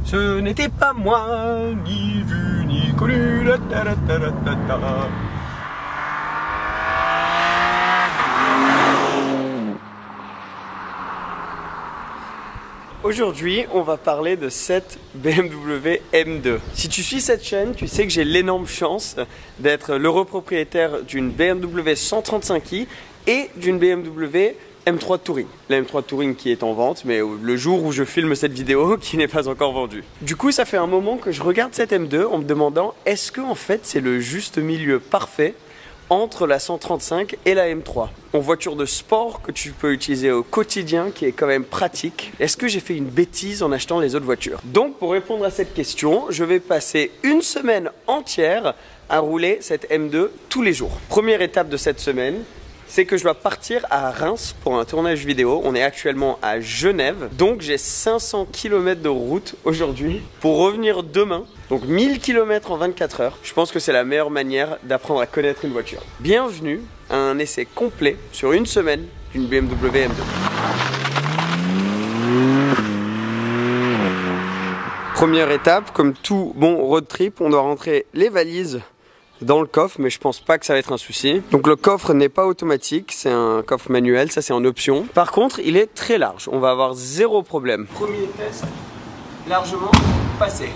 Ce n'était pas moi, ni vu, ni connu. La, ta, la, ta, la, ta, ta. Aujourd'hui, on va parler de cette BMW M2. Si tu suis cette chaîne, tu sais que j'ai l'énorme chance d'être l'heureux propriétaire d'une BMW 135i et d'une BMW M3 Touring. La M3 Touring qui est en vente, mais le jour où je filme cette vidéo, qui n'est pas encore vendue. Du coup, ça fait un moment que je regarde cette M2 en me demandant est-ce que en fait c'est le juste milieu parfait entre la 135 et la M3. En voiture de sport que tu peux utiliser au quotidien, qui est quand même pratique. Est-ce que j'ai fait une bêtise en achetant les autres voitures? Donc pour répondre à cette question, je vais passer une semaine entière à rouler cette M2 tous les jours. Première étape de cette semaine, c'est que je dois partir à Reims pour un tournage vidéo. On est actuellement à Genève, donc j'ai 500 km de route aujourd'hui pour revenir demain. Donc 1000 km en 24 heures. Je pense que c'est la meilleure manière d'apprendre à connaître une voiture. Bienvenue à un essai complet sur une semaine d'une BMW M2. Première étape, comme tout bon road trip, on doit rentrer les valises dans le coffre, mais je pense pas que ça va être un souci. Donc le coffre n'est pas automatique, c'est un coffre manuel, ça c'est en option. Par contre, il est très large, on va avoir zéro problème. Premier test, largement passé.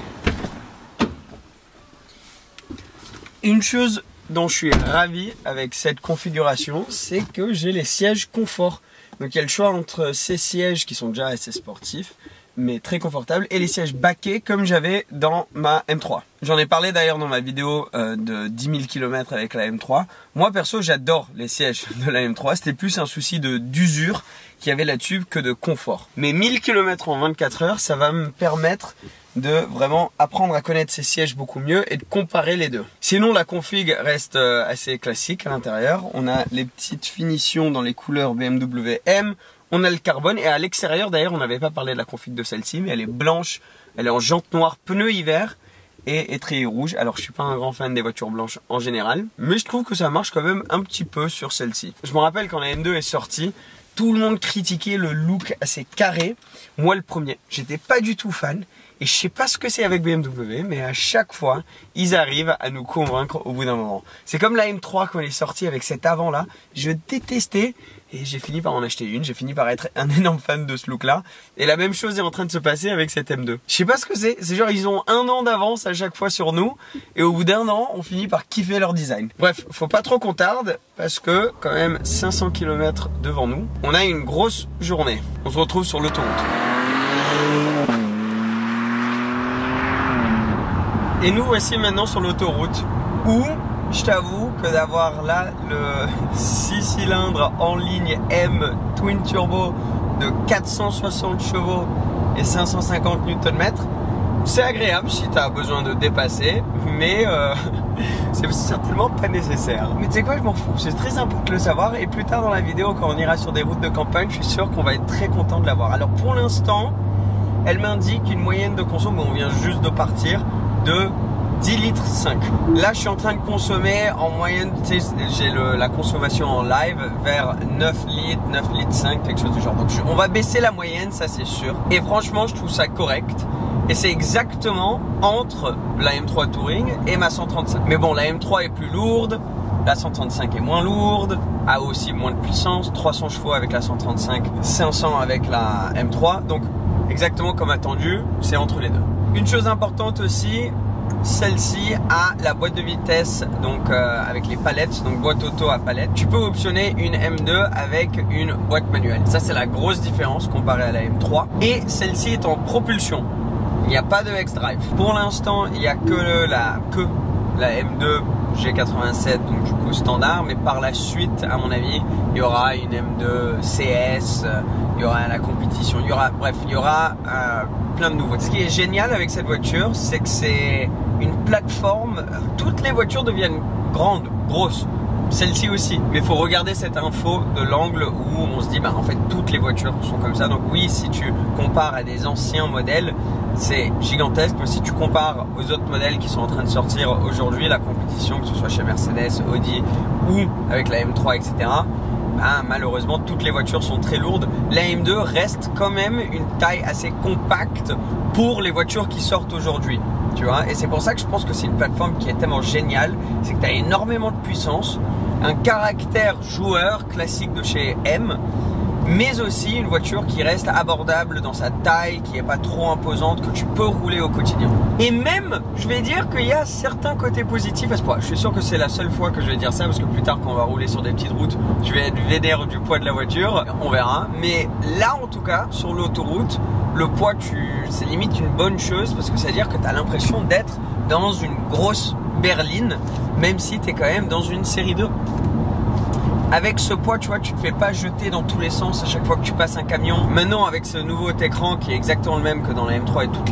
Une chose dont je suis ravi avec cette configuration, c'est que j'ai les sièges confort. Donc il y a le choix entre ces sièges qui sont déjà assez sportifs, mais très confortables, et les sièges baquets comme j'avais dans ma M3. J'en ai parlé d'ailleurs dans ma vidéo de 10 000 km avec la M3. Moi perso, j'adore les sièges de la M3. C'était plus un souci d'usure qu'il y avait là-dessus que de confort. Mais 1000 km en 24 heures, ça va me permettre de vraiment apprendre à connaître ces sièges beaucoup mieux et de comparer les deux. Sinon, la config reste assez classique à l'intérieur. On a les petites finitions dans les couleurs BMW M. On a le carbone, et à l'extérieur d'ailleurs on n'avait pas parlé de la config de celle-ci, mais elle est blanche, elle est en jante noire, pneus hiver et étrier rouge. Alors je suis pas un grand fan des voitures blanches en général, mais je trouve que ça marche quand même un petit peu sur celle-ci. Je me rappelle quand la M2 est sortie, tout le monde critiquait le look assez carré. Moi le premier, j'étais pas du tout fan. Et je sais pas ce que c'est avec BMW, mais à chaque fois, ils arrivent à nous convaincre au bout d'un moment. C'est comme la M3 quand elle est sortie avec cet avant-là. Je détestais et j'ai fini par en acheter une. J'ai fini par être un énorme fan de ce look-là. Et la même chose est en train de se passer avec cette M2. Je sais pas ce que c'est. C'est genre ils ont un an d'avance à chaque fois sur nous. Et au bout d'un an, on finit par kiffer leur design. Bref, faut pas trop qu'on tarde parce que quand même 500 km devant nous. On a une grosse journée. On se retrouve sur l'autoroute. Et nous voici maintenant sur l'autoroute où je t'avoue que d'avoir là le 6 cylindres en ligne M Twin Turbo de 460 chevaux et 550 Nm, c'est agréable si tu as besoin de dépasser, mais c'est certainement pas nécessaire. Mais tu sais quoi, je m'en fous, c'est très important de le savoir, et plus tard dans la vidéo quand on ira sur des routes de campagne, je suis sûr qu'on va être très content de l'avoir. Alors pour l'instant, elle m'indique une moyenne de conso, mais on vient juste de partir, de 10 litres 5. Là je suis en train de consommer en moyenne, tu sais, j'ai la consommation en live vers 9 litres 5, quelque chose du genre. Donc on va baisser la moyenne, ça c'est sûr. Et franchement je trouve ça correct. Et c'est exactement entre la M3 Touring et ma 135. Mais bon, la M3 est plus lourde, la 135 est moins lourde, a aussi moins de puissance, 300 chevaux avec la 135, 500 avec la M3. Donc exactement comme attendu, c'est entre les deux. Une chose importante aussi, celle-ci a la boîte de vitesse, donc avec les palettes, donc boîte auto à palette. Tu peux optionner une M2 avec une boîte manuelle. Ça c'est la grosse différence comparée à la M3. Et celle-ci est en propulsion. Il n'y a pas de X-Drive. Pour l'instant, il n'y a que la M2 G87, donc du coup standard, mais par la suite, à mon avis, il y aura une M2 CS, il y aura la compétition, il y aura, bref, il y aura plein de nouveautés. Ce qui est génial avec cette voiture, c'est que c'est une plateforme, toutes les voitures deviennent grandes, grosses, celle-ci aussi, mais il faut regarder cette info de l'angle où on se dit, bah en fait toutes les voitures sont comme ça. Donc oui, si tu compares à des anciens modèles, c'est gigantesque, mais si tu compares aux autres modèles qui sont en train de sortir aujourd'hui, la compétition, que ce soit chez Mercedes, Audi ou avec la M3, etc., ben, malheureusement toutes les voitures sont très lourdes. La M2 reste quand même une taille assez compacte pour les voitures qui sortent aujourd'hui. Tu vois, et c'est pour ça que je pense que c'est une plateforme qui est tellement géniale, c'est que tu as énormément de puissance, un caractère joueur classique de chez M, mais aussi une voiture qui reste abordable dans sa taille, qui n'est pas trop imposante, que tu peux rouler au quotidien. Et même, je vais dire qu'il y a certains côtés positifs à ce point. Je suis sûr que c'est la seule fois que je vais dire ça, parce que plus tard quand on va rouler sur des petites routes, je vais être vénère du poids de la voiture, on verra. Mais là en tout cas, sur l'autoroute, le poids, c'est limite une bonne chose, parce que ça veut dire que tu as l'impression d'être dans une grosse berline, même si tu es quand même dans une série 2. Avec ce poids, tu vois, tu te fais pas jeter dans tous les sens à chaque fois que tu passes un camion. Maintenant, avec ce nouveau écran qui est exactement le même que dans la M3 et toutes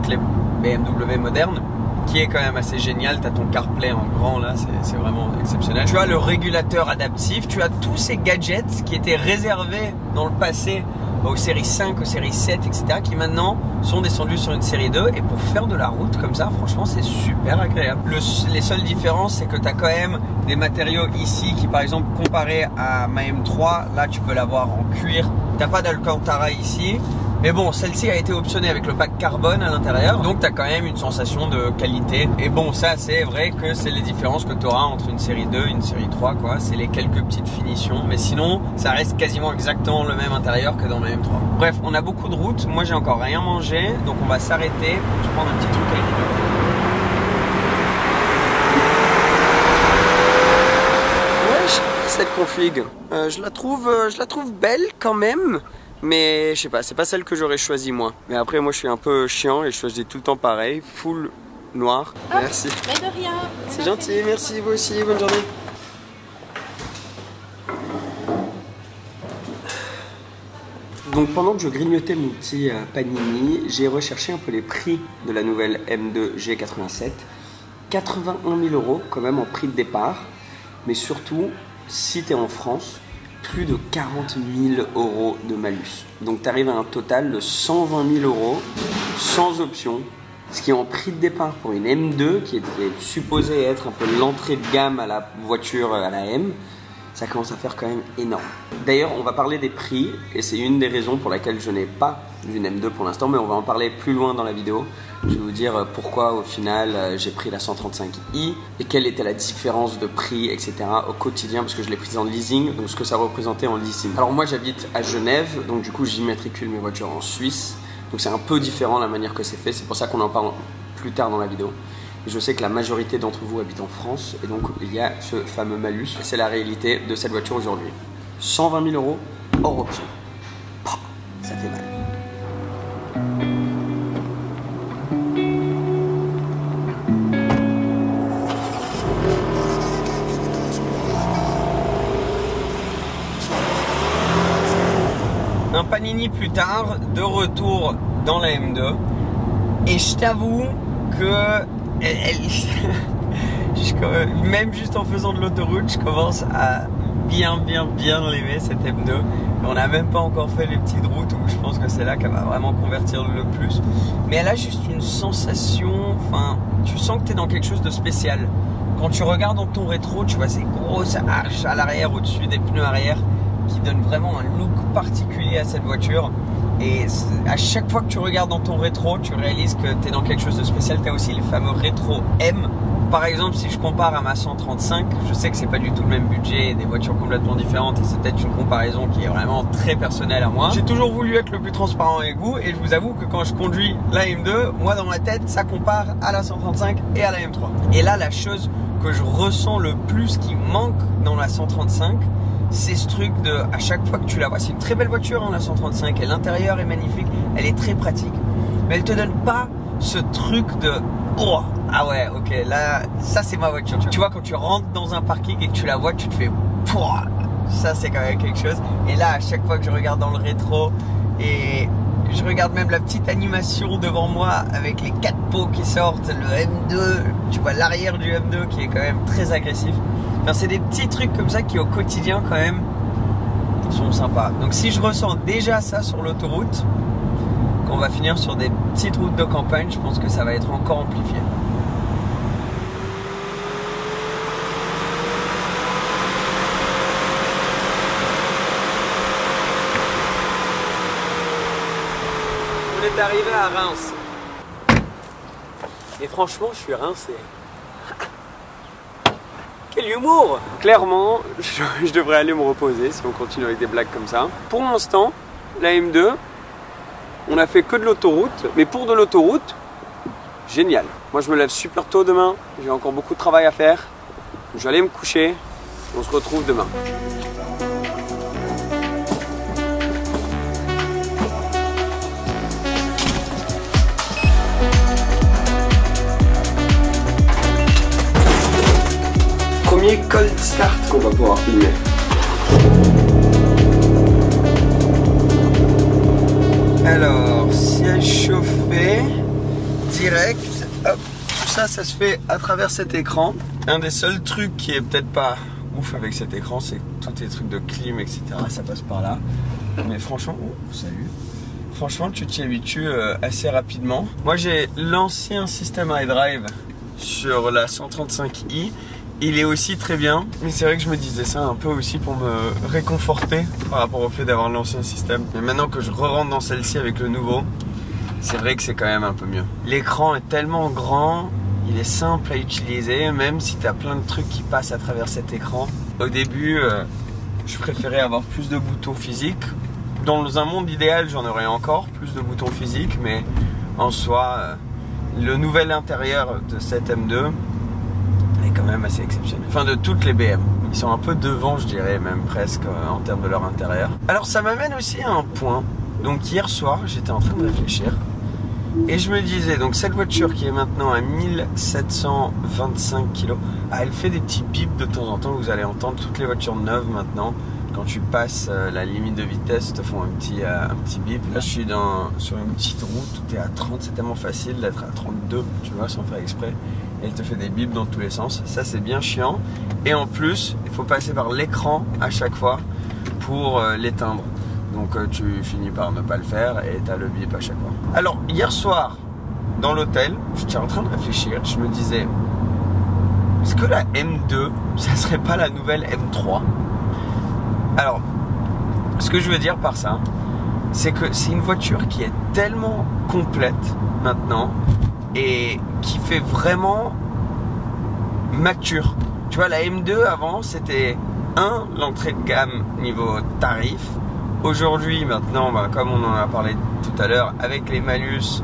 les BMW modernes, qui est quand même assez génial. Tu as ton CarPlay en grand là, c'est vraiment exceptionnel. Tu as le régulateur adaptif, tu as tous ces gadgets qui étaient réservés dans le passé aux séries 5, aux séries 7, etc. qui maintenant sont descendus sur une série 2 et pour faire de la route comme ça, franchement c'est super agréable. Les seules différences, c'est que tu as quand même des matériaux ici qui par exemple comparé à ma M3, là tu peux l'avoir en cuir, tu n'as pas d'Alcantara ici. Mais bon, celle-ci a été optionnée avec le pack carbone à l'intérieur, donc tu as quand même une sensation de qualité. Et bon, ça c'est vrai que c'est les différences que tu auras entre une série 2 et une série 3, quoi. C'est les quelques petites finitions, mais sinon, ça reste quasiment exactement le même intérieur que dans ma M3. Bref, on a beaucoup de routes, moi j'ai encore rien mangé, donc on va s'arrêter pour prendre un petit truc à grignoter. Ouais, cette config, je la trouve belle quand même. Mais je sais pas, c'est pas celle que j'aurais choisie moi. Mais après moi je suis un peu chiant et je choisis tout le temps pareil, full noir. Merci. Mais de rien. C'est gentil, merci vous aussi, bonne journée. Donc pendant que je grignotais mon petit panini, j'ai recherché un peu les prix de la nouvelle M2 G87. 81 000 € quand même en prix de départ. Mais surtout, si tu es en France, plus de 40 000 € de malus. Donc tu arrives à un total de 120 000 € sans option, ce qui est en prix de départ pour une M2 qui est supposée être un peu l'entrée de gamme à la voiture, à la M. Ça commence à faire quand même énorme. D'ailleurs, on va parler des prix et c'est une des raisons pour laquelle je n'ai pas d'une M2 pour l'instant, mais on va en parler plus loin dans la vidéo. Je vais vous dire pourquoi au final j'ai pris la 135i et quelle était la différence de prix, etc. au quotidien, parce que je l'ai prise en leasing, donc ce que ça représentait en leasing. Alors moi j'habite à Genève, donc du coup j'immatricule mes voitures en Suisse, donc c'est un peu différent la manière que c'est fait, c'est pour ça qu'on en parle plus tard dans la vidéo. Et je sais que la majorité d'entre vous habitent en France et donc il y a ce fameux malus. C'est la réalité de cette voiture aujourd'hui. 120 000 € hors option. Ça fait mal. Un panini plus tard, de retour dans la M2. Et je t'avoue que même juste en faisant de l'autoroute, je commence à bien l'aimer cette M2. On n'a même pas encore fait les petites routes où je pense que c'est là qu'elle va vraiment convertir le plus. Mais elle a juste une sensation, enfin, tu sens que tu es dans quelque chose de spécial. Quand tu regardes dans ton rétro, tu vois ces grosses arches à l'arrière, au-dessus des pneus arrière, qui donnent vraiment un look particulier à cette voiture. Et à chaque fois que tu regardes dans ton rétro, tu réalises que tu es dans quelque chose de spécial. Tu as aussi les fameux rétro M. Par exemple, si je compare à ma 135, je sais que c'est pas du tout le même budget, des voitures complètement différentes et c'est peut-être une comparaison qui est vraiment très personnelle à moi. J'ai toujours voulu être le plus transparent avec vous et je vous avoue que quand je conduis la M2, moi dans ma tête, ça compare à la 135 et à la M3. Et là, la chose que je ressens le plus qui manque dans la 135, c'est ce truc de, à chaque fois que tu la vois, c'est une très belle voiture hein, la 135, et l'intérieur est magnifique, elle est très pratique, mais elle te donne pas ce truc de oh, ah ouais, ok, là, ça c'est ma voiture. Tu vois, quand tu rentres dans un parking et que tu la vois, tu te fais pouah, ça c'est quand même quelque chose. Et là, à chaque fois que je regarde dans le rétro et je regarde même la petite animation devant moi avec les 4 pots qui sortent, le M2, tu vois l'arrière du M2 qui est quand même très agressif. Enfin, c'est des petits trucs comme ça qui au quotidien quand même sont sympas. Donc si je ressens déjà ça sur l'autoroute, quand on va finir sur des petites routes de campagne, je pense que ça va être encore amplifié. On est arrivé à Reims. Et franchement, je suis rincé. Quel humour! Clairement, je devrais aller me reposer si on continue avec des blagues comme ça. Pour l'instant, la M2, on a fait que de l'autoroute. Mais pour de l'autoroute, génial. Moi, je me lève super tôt demain. J'ai encore beaucoup de travail à faire. Je vais aller me coucher. On se retrouve demain. Premier cold start qu'on va pouvoir filmer. Alors, siège chauffé, direct, hop, tout ça, ça se fait à travers cet écran. Un des seuls trucs qui est peut-être pas ouf avec cet écran, c'est que tous les trucs de clim, etc., ça passe par là. Mais franchement, oh, salut. Franchement, tu t'y habitues assez rapidement. Moi, j'ai l'ancien système iDrive sur la 135i. Il est aussi très bien, mais c'est vrai que je me disais ça un peu aussi pour me réconforter par rapport au fait d'avoir l'ancien système. Mais maintenant que je re-rentre dans celle-ci avec le nouveau, c'est vrai que c'est quand même un peu mieux. L'écran est tellement grand, il est simple à utiliser, même si tu as plein de trucs qui passent à travers cet écran. Au début, je préférais avoir plus de boutons physiques. Dans un monde idéal, j'en aurais encore plus de boutons physiques, mais en soi, le nouvel intérieur de cette M2 est quand même assez exceptionnel. Enfin, de toutes les BM. Ils sont un peu devant, je dirais, même presque en termes de leur intérieur. Alors, ça m'amène aussi à un point. Donc, hier soir, j'étais en train de réfléchir. Et je me disais, donc cette voiture qui est maintenant à 1725 kg, elle fait des petits bips de temps en temps. Vous allez entendre toutes les voitures neuves maintenant. Quand tu passes la limite de vitesse, te font un petit bip. Là, je suis sur une petite route où tu es à 30. C'est tellement facile d'être à 32, tu vois, sans faire exprès. Et elle te fait des bips dans tous les sens. Ça, c'est bien chiant. Et en plus, il faut passer par l'écran à chaque fois pour l'éteindre. Donc, tu finis par ne pas le faire et tu as le bip à chaque fois. Alors, hier soir, dans l'hôtel, j'étais en train de réfléchir. Je me disais, est-ce que la M2, ça serait pas la nouvelle M3 ? Alors, ce que je veux dire par ça, c'est que c'est une voiture qui est tellement complète maintenant et qui fait vraiment mature. Tu vois, la M2 avant, c'était l'entrée de gamme niveau tarif. Aujourd'hui, maintenant, comme on en a parlé tout à l'heure, avec les malus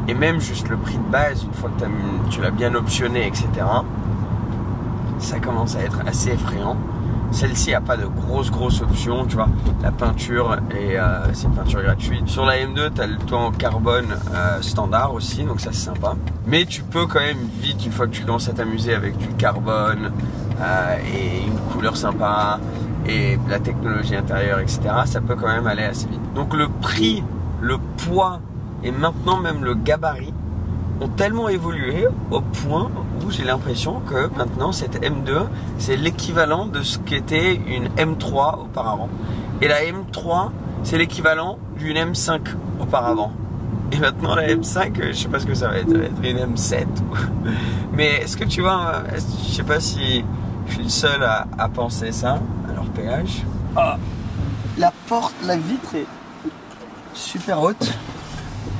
et même juste le prix de base, une fois que tu l'as bien optionné, etc., ça commence à être assez effrayant. Celle-ci n'a pas de grosses options, tu vois. La peinture, c'est une peinture gratuite. Sur la M2, tu as le toit en carbone standard aussi, donc ça c'est sympa. Mais tu peux quand même vite, une fois que tu commences à t'amuser avec du carbone et une couleur sympa et la technologie intérieure, etc., ça peut quand même aller assez vite. Donc le prix, le poids et maintenant même le gabarit ont tellement évolué au point où j'ai l'impression que maintenant cette M2 c'est l'équivalent de ce qu'était une M3 auparavant. Et la M3 c'est l'équivalent d'une M5 auparavant. Et maintenant la M5, je sais pas ce que ça va être une M7. Mais est-ce que tu vois, je sais pas si je suis le seul à penser ça. Alors péage. Ah, la porte, la vitre est super haute.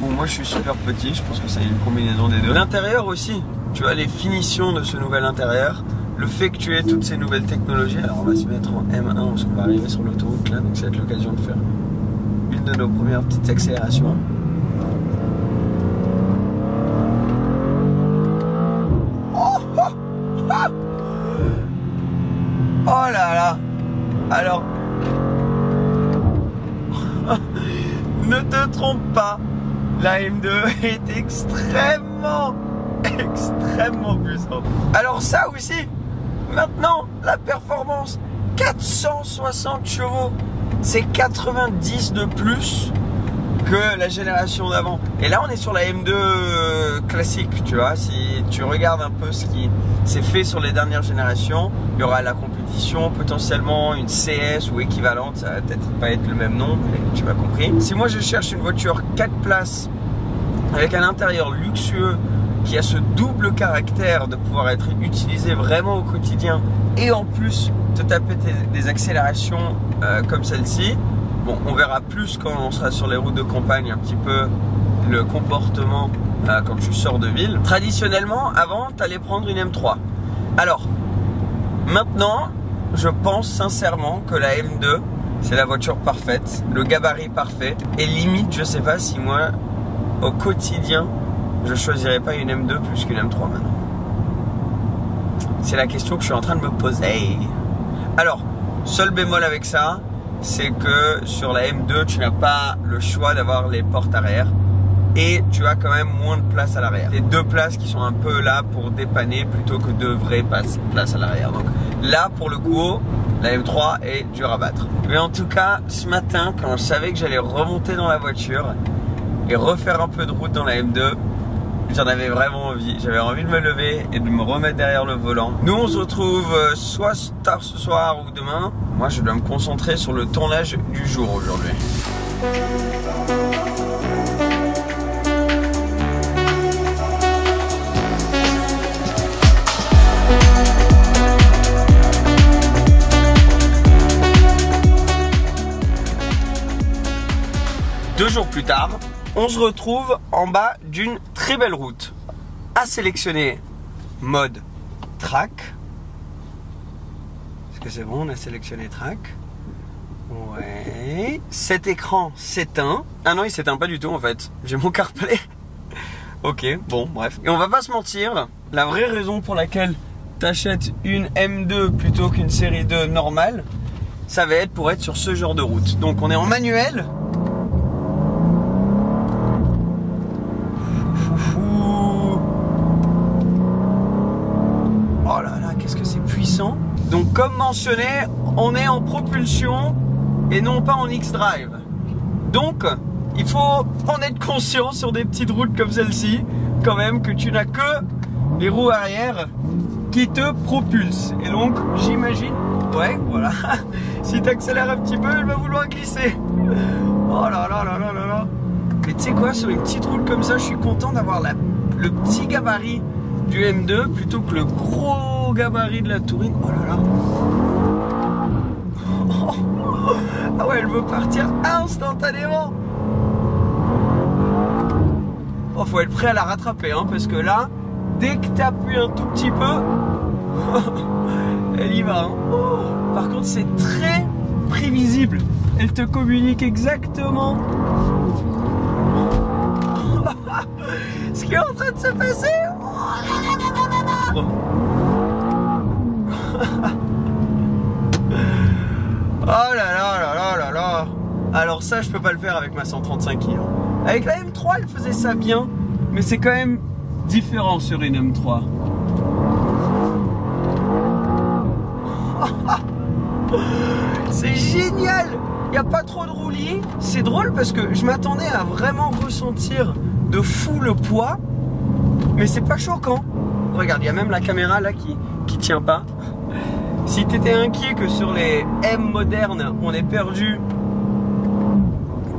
Bon, moi je suis super petit, je pense que c'est une combinaison des deux. L'intérieur aussi, tu vois, les finitions de ce nouvel intérieur, le fait que tu aies toutes ces nouvelles technologies. Alors on va se mettre en M1 parce qu'on va arriver sur l'autoroute là, donc ça va être l'occasion de faire une de nos premières petites accélérations. Oh là là. Alors ne te trompe pas, la M2 est extrêmement puissante. Alors ça aussi, maintenant la performance 460 chevaux, c'est 90 de plus que la génération d'avant. Et là on est sur la M2 classique, tu vois. Si tu regardes un peu ce qui s'est fait sur les dernières générations, il y aura la compétition, potentiellement une CS ou équivalente, ça va peut-être pas être le même nom, mais tu m'as compris. Si moi je cherche une voiture 4 places avec un intérieur luxueux qui a ce double caractère de pouvoir être utilisé vraiment au quotidien et en plus te taper des accélérations comme celle-ci. Bon, on verra plus quand on sera sur les routes de campagne un petit peu le comportement quand tu sors de ville. Traditionnellement, avant, tu allais prendre une M3. Alors, maintenant, je pense sincèrement que la M2, c'est la voiture parfaite, le gabarit parfait. Et limite, je sais pas si moi, au quotidien, je choisirais pas une M2 plus qu'une M3 maintenant. C'est la question que je suis en train de me poser. Alors, seul bémol avec ça, c'est que sur la M2, tu n'as pas le choix d'avoir les portes arrière. Et tu as quand même moins de place à l'arrière. Les deux places qui sont un peu là pour dépanner plutôt que deux vraies places à l'arrière. Donc là, pour le coup, la M3 est dure à battre. Mais en tout cas, ce matin, quand je savais que j'allais remonter dans la voiture et refaire un peu de route dans la M2, j'en avais vraiment envie. J'avais envie de me lever et de me remettre derrière le volant. Nous, on se retrouve soit tard ce soir ou demain. Moi, je dois me concentrer sur le tournage du jour aujourd'hui. 2 jours plus tard, on se retrouve en bas d'une très belle route. À sélectionner mode track. Est-ce que c'est bon, on a sélectionné track? Ouais. Cet écran s'éteint. Ah non, il s'éteint pas du tout en fait. J'ai mon CarPlay. Ok, bon, bref. Et on va pas se mentir, la vraie raison pour laquelle t'achètes une M2 plutôt qu'une série 2 normale, ça va être pour être sur ce genre de route. Donc on est en manuel. Oh là là, qu'est-ce que c'est puissant. Donc comme mentionné, on est en propulsion et non pas en X-Drive. Donc, il faut en être conscient sur des petites routes comme celle-ci, quand même, que tu n'as que les roues arrière qui te propulsent. Et donc, j'imagine, ouais, voilà, si tu accélères un petit peu, elle va vouloir glisser. Oh là là là là là là. Mais tu sais quoi, sur une petite route comme ça, je suis content d'avoir le petit gabarit du M2 plutôt que le gros gabarit de la Touring. Oh là là. Ah ouais, elle veut partir instantanément. Oh, faut être prêt à la rattraper, hein, parce que là, dès que tu appuies un tout petit peu, elle y va. Hein. Oh, par contre, c'est très prévisible. Elle te communique exactement ce qui est en train de se passer. Oh là là là là là là. Alors ça, je peux pas le faire avec ma 135 kg. Avec la M3, elle faisait ça bien, mais c'est quand même différent sur une M3. C'est génial. Il n'y a pas trop de roulis. C'est drôle parce que je m'attendais à vraiment ressentir de fou le poids, mais c'est pas choquant. Regarde, il y a même la caméra là qui tient pas. Si tu étais inquiet que sur les M modernes, on ait perdu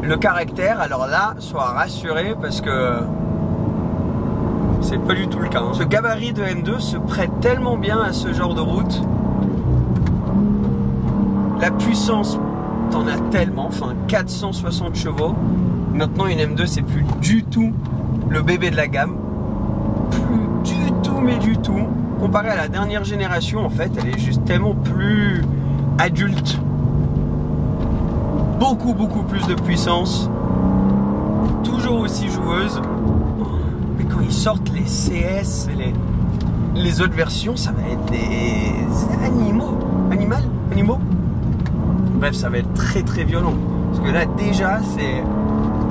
le caractère, alors là, sois rassuré parce que c'est pas du tout le cas. Hein. Ce gabarit de M2 se prête tellement bien à ce genre de route. La puissance, t'en as tellement, enfin 460 chevaux. Maintenant, une M2, c'est plus du tout le bébé de la gamme. Plus du tout, mais du tout. Comparé à la dernière génération, en fait, elle est juste tellement plus adulte. Beaucoup plus de puissance. Toujours aussi joueuse. Mais quand ils sortent les CS et les autres versions, ça va être des animaux. Bref, ça va être très violent. Parce que là, déjà, c'est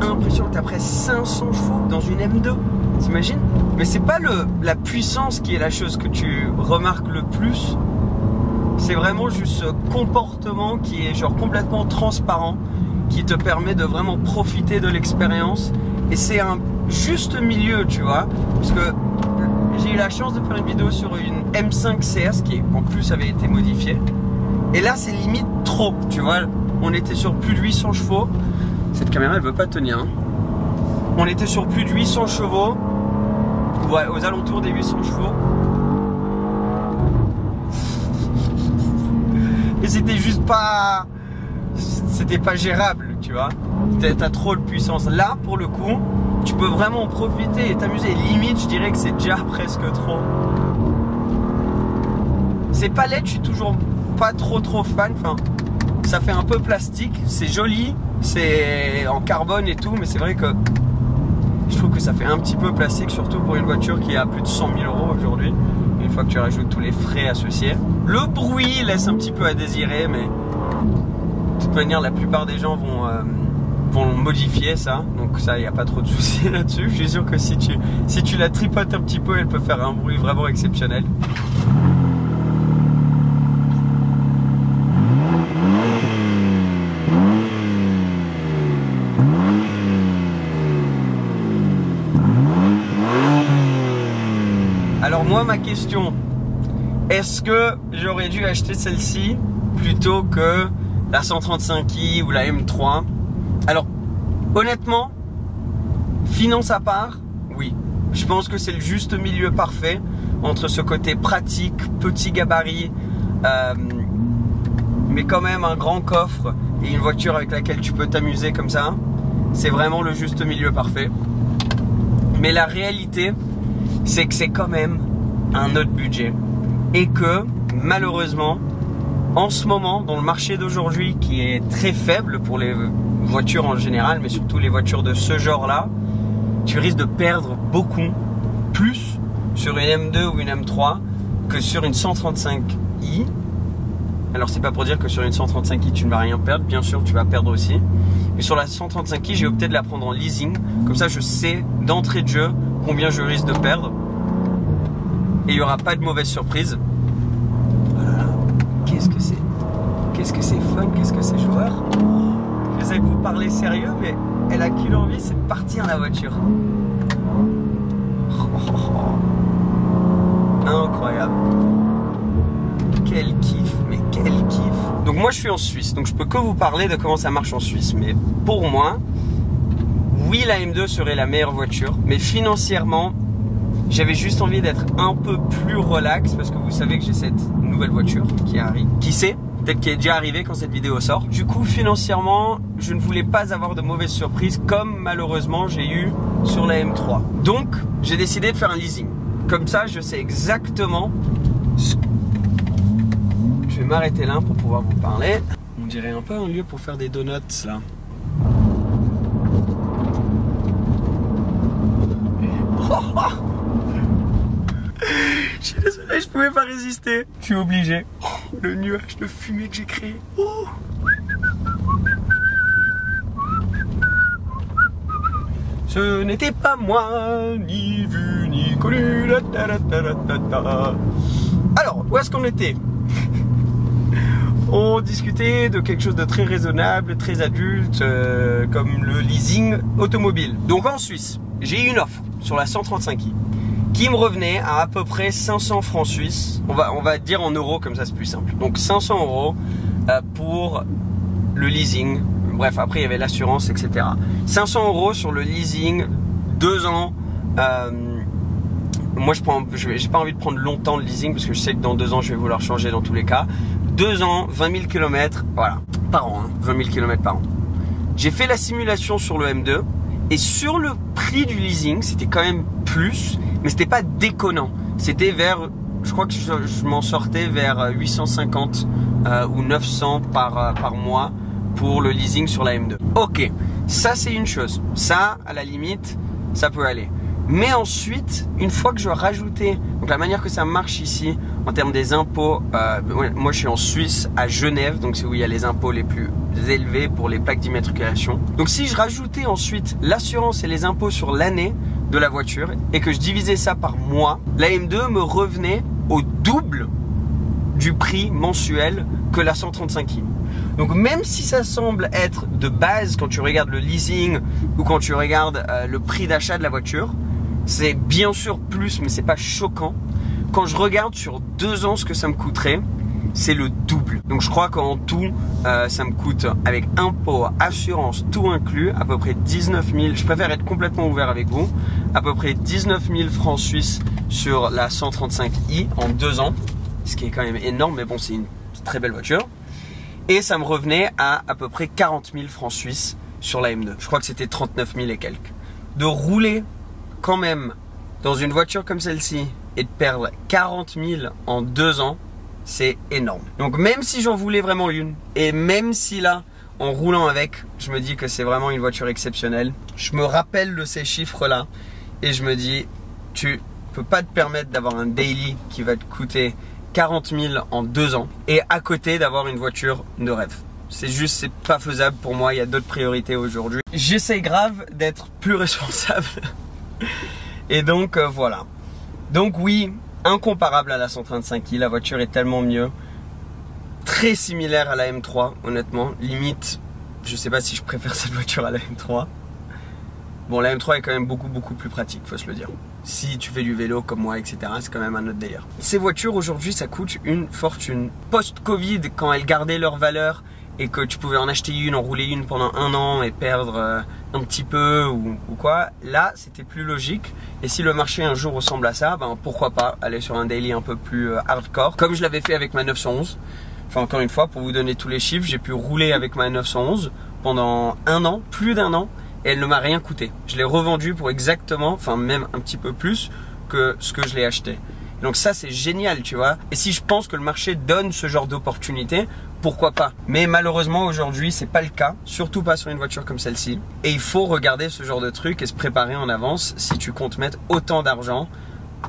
impressionnant. T'as presque 500 chevaux dans une M2. T'imagines? Mais c'est pas la puissance qui est la chose que tu remarques le plus. C'est vraiment juste ce comportement qui est genre complètement transparent, qui te permet de vraiment profiter de l'expérience. Et c'est un juste milieu, tu vois. Parce que j'ai eu la chance de faire une vidéo sur une M5 CS qui en plus avait été modifiée. Et là, c'est limite trop, tu vois. On était sur plus de 800 chevaux. Cette caméra, elle veut pas tenir. Hein. On était sur plus de 800 chevaux. Ouais, aux alentours des 800 chevaux. Et c'était juste pas... C'était pas gérable, tu vois. T'as trop de puissance. Là, pour le coup, tu peux vraiment en profiter et t'amuser. Limite, je dirais que c'est déjà presque trop. Ces palettes, je suis toujours pas trop fan. Enfin, ça fait un peu plastique. C'est joli, c'est en carbone et tout, mais c'est vrai que je trouve que ça fait un petit peu plastique, surtout pour une voiture qui est à plus de 100 000 € aujourd'hui. Une fois que tu rajoutes tous les frais associés. Le bruit laisse un petit peu à désirer, mais de toute manière, la plupart des gens vont modifier ça. Donc ça, il n'y a pas trop de soucis là-dessus. Je suis sûr que si tu la tripotes un petit peu, elle peut faire un bruit vraiment exceptionnel. Alors moi, ma question, est-ce que j'aurais dû acheter celle-ci plutôt que la 135i ou la M3? Alors, honnêtement, finance à part, oui. Je pense que c'est le juste milieu parfait entre ce côté pratique, petit gabarit, mais quand même un grand coffre et une voiture avec laquelle tu peux t'amuser comme ça. C'est vraiment le juste milieu parfait. Mais la réalité, c'est que c'est quand même un autre budget. Et que, malheureusement, en ce moment, dans le marché d'aujourd'hui, qui est très faible pour les voitures en général, mais surtout les voitures de ce genre-là, tu risques de perdre beaucoup plus sur une M2 ou une M3 que sur une 135i. Alors c'est pas pour dire que sur une 135i tu ne vas rien perdre, bien sûr tu vas perdre aussi. Mais sur la 135i, j'ai opté de la prendre en leasing. Comme ça je sais d'entrée de jeu combien je risque de perdre. Et il n'y aura pas de mauvaise surprise. Voilà. Qu'est-ce que c'est? Qu'est-ce que c'est fun? Qu'est-ce que c'est joueur? J'essaie de vous parler sérieux, mais elle a qu'une envie, c'est de partir la voiture. Incroyable. Quel kiff, mais quel kiff. Donc moi je suis en Suisse, donc je peux que vous parler de comment ça marche en Suisse. Mais pour moi, oui, la M2 serait la meilleure voiture, mais financièrement, j'avais juste envie d'être un peu plus relax parce que vous savez que j'ai cette nouvelle voiture qui arrive. Qui sait? Peut-être qu'elle est déjà arrivée quand cette vidéo sort. Du coup, financièrement, je ne voulais pas avoir de mauvaises surprises comme malheureusement j'ai eu sur la M3. Donc, j'ai décidé de faire un leasing. Comme ça, je sais exactement ce... Je vais m'arrêter là pour pouvoir vous parler. On dirait un peu un lieu pour faire des donuts là. Je suis désolé, je pouvais pas résister. Je suis obligé. Oh, le nuage de fumée que j'ai créé. Oh. Ce n'était pas moi, ni vu, ni connu. Alors, où est-ce qu'on était? On discutait de quelque chose de très raisonnable, très adulte, comme le leasing automobile. Donc en Suisse, j'ai eu une offre sur la 135i qui me revenait à peu près 500 francs suisses. On va dire en euros, comme ça c'est plus simple. Donc 500 € pour le leasing. Bref, après il y avait l'assurance, etc. 500 € sur le leasing, 2 ans. Moi j'ai pas envie de prendre longtemps le leasing parce que je sais que dans 2 ans je vais vouloir changer dans tous les cas. 2 ans, 20 000 km, voilà, par an, hein, 20 000 km par an. J'ai fait la simulation sur le M2 et sur le prix du leasing, c'était quand même plus, mais c'était pas déconnant. C'était vers, je crois que je m'en sortais vers 850 ou 900 par mois pour le leasing sur la M2. Ok, ça c'est une chose. Ça, à la limite, ça peut aller. Mais ensuite, une fois que je rajoutais, donc la manière que ça marche ici, en termes des impôts, moi je suis en Suisse, à Genève, donc c'est où il y a les impôts les plus élevés pour les plaques d'immatriculation. Donc si je rajoutais ensuite l'assurance et les impôts sur l'année de la voiture, et que je divisais ça par mois, la M2 me revenait au double du prix mensuel que la 135i. Donc même si ça semble être de base quand tu regardes le leasing ou quand tu regardes le prix d'achat de la voiture, c'est bien sûr plus, mais c'est pas choquant. Quand je regarde sur 2 ans ce que ça me coûterait, c'est le double. Donc je crois qu'en tout, ça me coûte avec impôts, assurance, tout inclus, à peu près 19 000. Je préfère être complètement ouvert avec vous. À peu près 19 000 francs suisses sur la 135i en 2 ans, ce qui est quand même énorme, mais bon, c'est une très belle voiture. Et ça me revenait à peu près 40 000 francs suisses sur la M2. Je crois que c'était 39 000 et quelques. de rouler quand même dans une voiture comme celle-ci et de perdre 40 000 en 2 ans, c'est énorme. Donc même si j'en voulais vraiment une, et même si là, en roulant avec, je me dis que c'est vraiment une voiture exceptionnelle, je me rappelle de ces chiffres-là et je me dis, tu peux pas te permettre d'avoir un daily qui va te coûter 40 000 en 2 ans et à côté d'avoir une voiture de rêve. C'est juste, c'est pas faisable pour moi, il y a d'autres priorités aujourd'hui. J'essaie grave d'être plus responsable. Et donc voilà. Donc oui, incomparable à la 125i, la voiture est tellement mieux. Très similaire à la M3, honnêtement. Limite, je sais pas si je préfère cette voiture à la M3. Bon, la M3 est quand même beaucoup plus pratique, faut se le dire. Si tu fais du vélo comme moi, etc., c'est quand même un autre délire. Ces voitures aujourd'hui, ça coûte une fortune. Post-Covid, quand elles gardaient leur valeur et que tu pouvais en acheter une, en rouler une pendant 1 an et perdre un petit peu ou quoi, là c'était plus logique. Et si le marché un jour ressemble à ça, ben pourquoi pas aller sur un daily un peu plus hardcore, comme je l'avais fait avec ma 911. Enfin, encore une fois, pour vous donner tous les chiffres, j'ai pu rouler avec ma 911 pendant 1 an, plus d'1 an, et elle ne m'a rien coûté. Je l'ai revendue pour exactement, enfin même un petit peu plus que ce que je l'ai acheté. Donc ça c'est génial, tu vois. Et si je pense que le marché donne ce genre d'opportunité, pourquoi pas? Mais malheureusement aujourd'hui c'est pas le cas, surtout pas sur une voiture comme celle-ci. Et il faut regarder ce genre de truc et se préparer en avance si tu comptes mettre autant d'argent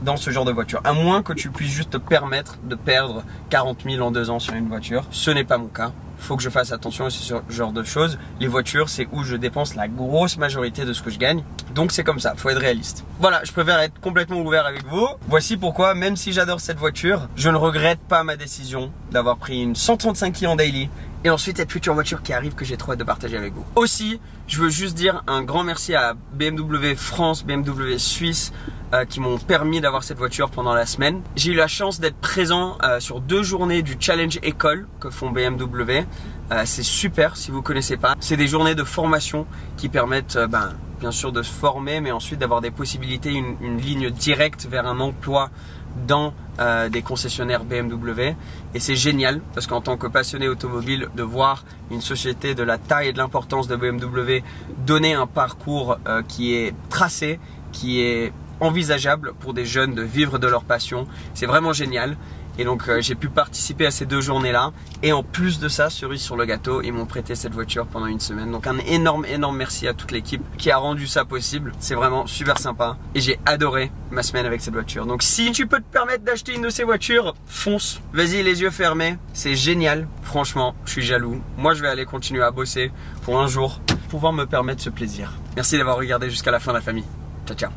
dans ce genre de voiture. À moins que tu puisses juste te permettre de perdre 40 000 en 2 ans sur une voiture. Ce n'est pas mon cas. Faut que je fasse attention aussi sur ce genre de choses. Les voitures, c'est où je dépense la grosse majorité de ce que je gagne. Donc c'est comme ça, faut être réaliste. Voilà, je préfère être complètement ouvert avec vous. Voici pourquoi, même si j'adore cette voiture, je ne regrette pas ma décision d'avoir pris une 135i en daily et ensuite cette future voiture qui arrive que j'ai trop hâte de partager avec vous. Aussi, je veux juste dire un grand merci à BMW France, BMW Suisse qui m'ont permis d'avoir cette voiture pendant la semaine. J'ai eu la chance d'être présent sur 2 journées du Challenge École que font BMW. C'est super si vous connaissez pas. C'est des journées de formation qui permettent bien sûr de se former, mais ensuite d'avoir des possibilités, une ligne directe vers un emploi dans des concessionnaires BMW. Et c'est génial parce qu'en tant que passionné automobile, de voir une société de la taille et de l'importance de BMW donner un parcours qui est tracé, qui est envisageable pour des jeunes de vivre de leur passion, c'est vraiment génial. Et donc j'ai pu participer à ces 2 journées là, et en plus de ça, cerise sur le gâteau, ils m'ont prêté cette voiture pendant 1 semaine. Donc un énorme merci à toute l'équipe qui a rendu ça possible. C'est vraiment super sympa et j'ai adoré ma semaine avec cette voiture. Donc si tu peux te permettre d'acheter une de ces voitures, fonce, vas-y les yeux fermés, c'est génial. Franchement, je suis jaloux. Moi je vais aller continuer à bosser pour un jour pouvoir me permettre ce plaisir. Merci d'avoir regardé jusqu'à la fin, la famille. Ciao ciao.